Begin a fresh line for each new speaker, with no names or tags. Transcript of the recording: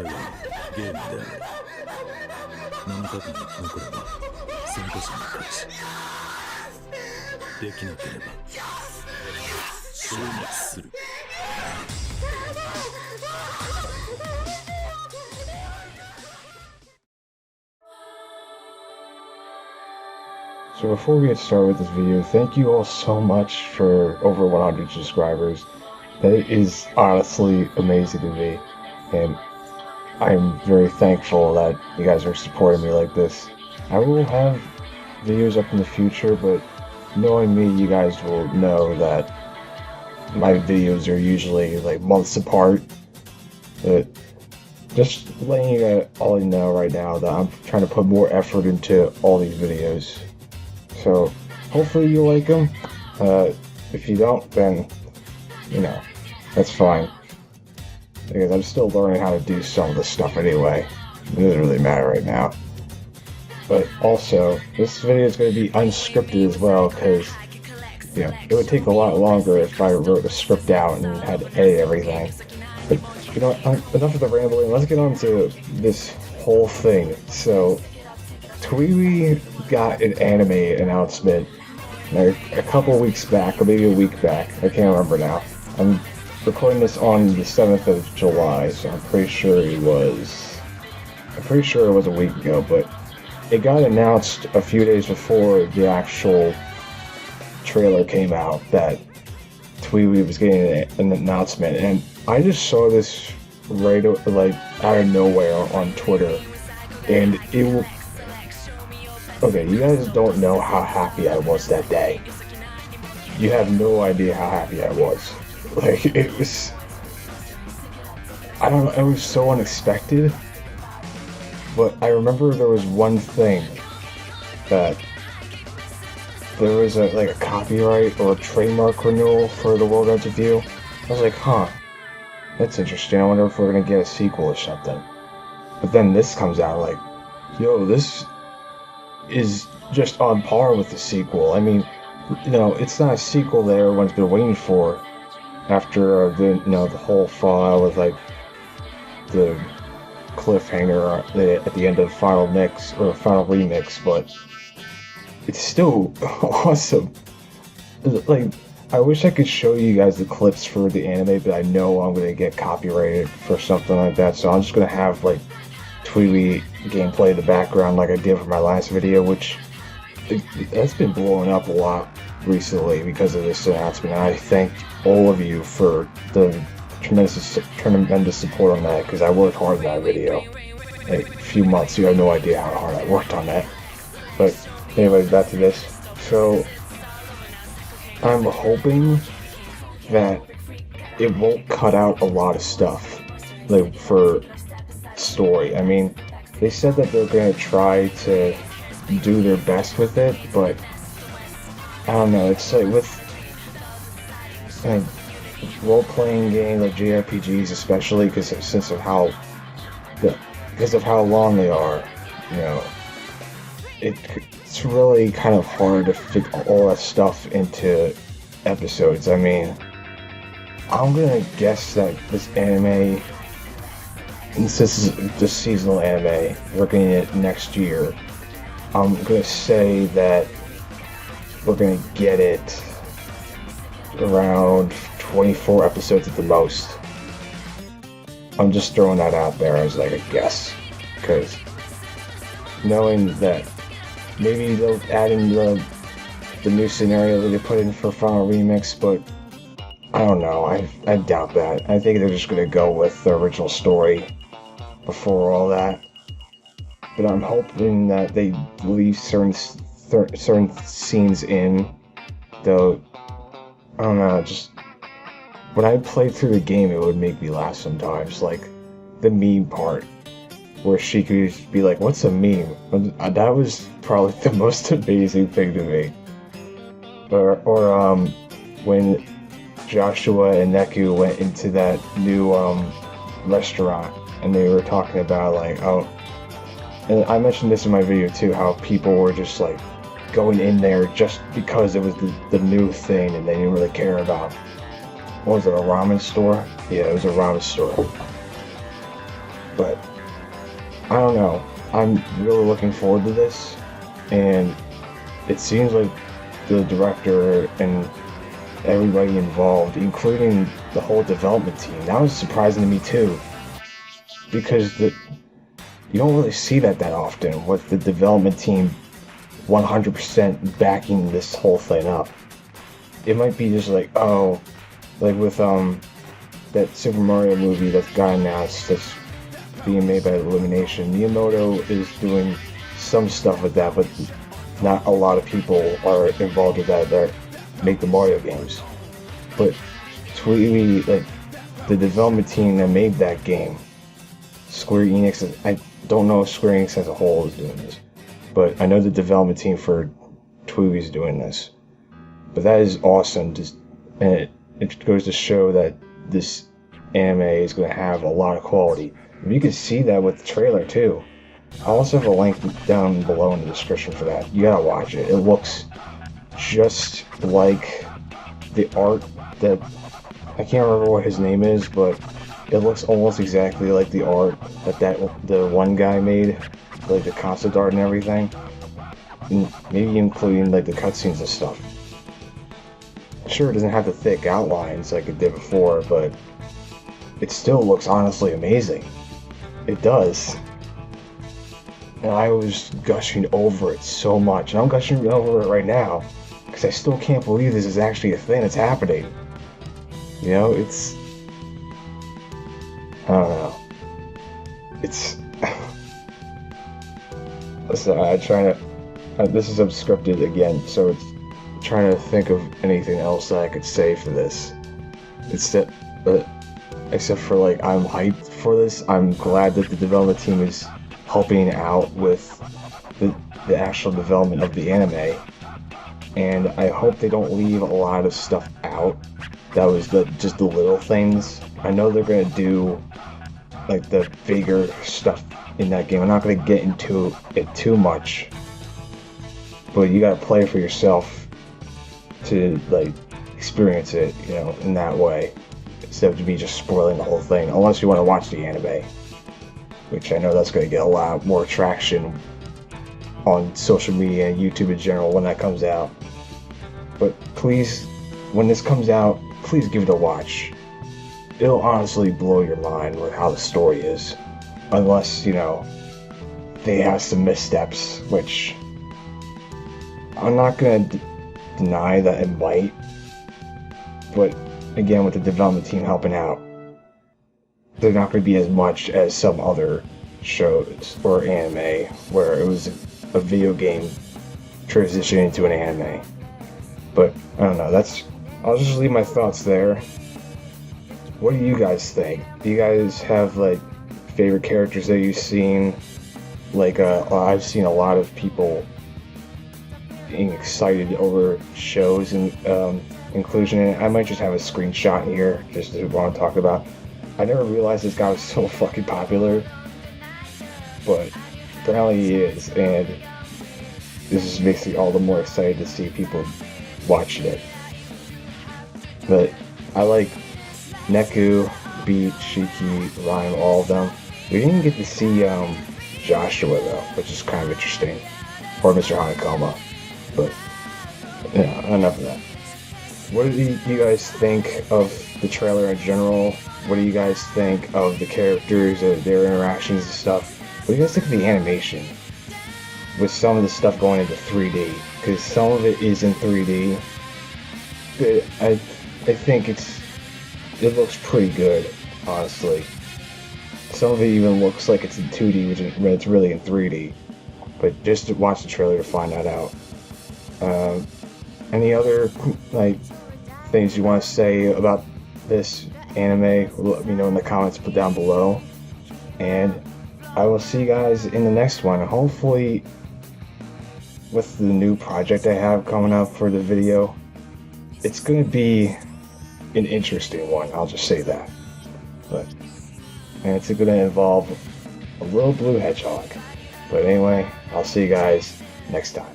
れはゲームである。7日間残れば参加者の勝ち。できなければ消滅する。
So before we get started with this video, thank you all so much for over 100 subscribers. That is honestly amazing to me, and I'm very thankful that you guys are supporting me like this. I will have videos up in the future, but knowing me, you guys will know that my videos are usually like months apart. But just letting you all know right now that I'm trying to put more effort into all these videos. So hopefully you like them. If you don't, then, you know, that's fine. Because I'm still learning how to do some of this stuff anyway. It doesn't really matter right now. But also, this video is going to be unscripted as well, because, you know, it would take a lot longer if I wrote a script out and had to edit everything. But, you know, enough of the rambling. Let's get on to this whole thing. So, Twewy got an anime announcement a couple weeks back, or maybe a week back. I can't remember now. I'm recording this on the 7th of July, so I'm pretty sure it was a week ago, but it got announced a few days before the actual trailer came out that Twewy was getting an announcement, and I just saw this right like out of nowhere on Twitter, and it will. Okay, you guys don't know how happy I was that day. You have no idea how happy I was. Like, it was... I don't know, it was so unexpected. But I remember there was one thing that... There was a copyright or a trademark renewal for the World Ends With You. I was like, huh, that's interesting. I wonder if we're gonna get a sequel or something. But then this comes out like, yo, this is just on par with the sequel. I mean, you know, it's not a sequel that everyone's been waiting for after the whole fallout with like the cliffhanger at the end of Final Mix or Final Remix, but it's still awesome. Like, I wish I could show you guys the clips for the anime, but I know I'm gonna get copyrighted for something like that, so I'm just gonna have like Twewy gameplay in the background like I did for my last video, which that's been blowing up a lot recently because of this announcement. And I thank all of you for the tremendous support on that, because I worked hard on that video. Like, a few months, you have no idea how hard I worked on that. But anyways, back to this. So I'm hoping that it won't cut out a lot of stuff, like, for story. I mean, they said that they're going to try to do their best with it, but I don't know, it's like with role-playing games like JRPGs, especially because of how long they are, you know, it's really kind of hard to fit all that stuff into episodes. I mean, I'm gonna guess that this anime, since this is the seasonal anime, we're getting it next year. I'm gonna say that we're gonna get it around 24 episodes at the most. I'm just throwing that out there as like a guess, because knowing that maybe they'll add in the new scenario that they put in for Final Remix, but I don't know, I doubt that. I think they're just gonna go with the original story before all that. But I'm hoping that they leave certain scenes in, though. I don't know, just when I played through the game, it would make me laugh sometimes, like the meme part, where she could just be like, "What's a meme?" That was probably the most amazing thing to me. Or when Joshua and Neku went into that new restaurant, and they were talking about like, oh, and I mentioned this in my video too, how people were just like going in there just because it was the new thing, and they didn't really care about, what was it, a ramen store? Yeah, it was a ramen store. But I don't know. I'm really looking forward to this, and it seems like the director and everybody involved, including the whole development team, that was surprising to me too, because you don't really see that often, with the development team 100% backing this whole thing up. It might be just like, oh, like with that Super Mario movie that got announced that's being made by Illumination. Miyamoto is doing some stuff with that, but not a lot of people are involved with that make the Mario games. But Twewy, like the development team that made that game, Square Enix, I don't know if Square Enix as a whole is doing this, but I know the development team for Twewy is doing this. But that is awesome, and it goes to show that this anime is going to have a lot of quality. You can see that with the trailer too. I also have a link down below in the description for that. You gotta watch it. It looks just like the art that, I can't remember what his name is, but it looks almost exactly like the art that the one guy made, like the concept art and everything, and maybe including like the cutscenes and stuff. Sure, it doesn't have the thick outlines like it did before, but it still looks honestly amazing. It does. And I was gushing over it so much, and I'm gushing over it right now, because I still can't believe this is actually a thing that's happening. You know, it's... I don't know. It's... Listen, I'm trying to... this is unscripted again, so it's trying to think of anything else that I could say for this. Except for, like, I'm hyped for this. I'm glad that the development team is helping out with the actual development of the anime, and I hope they don't leave a lot of stuff out. That was just the little things. I know they're gonna do like the bigger stuff in that game. I'm not gonna get into it too much, but you gotta play for yourself to like experience it, you know, in that way, instead of me just spoiling the whole thing. Unless you want to watch the anime, which I know that's going to get a lot more traction on social media and YouTube in general when that comes out. But please, when this comes out, please give it a watch. It'll honestly blow your mind with how the story is. Unless, you know, they have some missteps, which I'm not going to deny that it might. But again, with the development team helping out, they're not going to be as much as some other shows or anime where it was a video game transitioning into an anime. But I don't know, I'll just leave my thoughts there. What do you guys think? Do you guys have like favorite characters that you've seen? Like I've seen a lot of people being excited over shows and inclusion in it. I might just have a screenshot here just to want to talk about. I never realized this guy was so fucking popular, but apparently he is, and this just makes me all the more excited to see people watching it. But I like Neku, Beat, Shiki, Rhyme, all of them. We didn't get to see Joshua though, which is kind of interesting, or Mr. Hanakoma, but yeah, enough of that. What do you guys think of the trailer in general? What do you guys think of the characters, their interactions and stuff? What do you guys think of the animation? With some of the stuff going into 3D, because some of it is in 3D. I think it looks pretty good, honestly. Some of it even looks like it's in 2D, when it's really in 3D. But just to watch the trailer to find that out. Any other like things you want to say about this anime? Let me know in the comments down below. And I will see you guys in the next one. Hopefully, with the new project I have coming up for the video, it's going to be an interesting one. I'll just say that. And it's going to involve a little blue hedgehog. But anyway, I'll see you guys next time.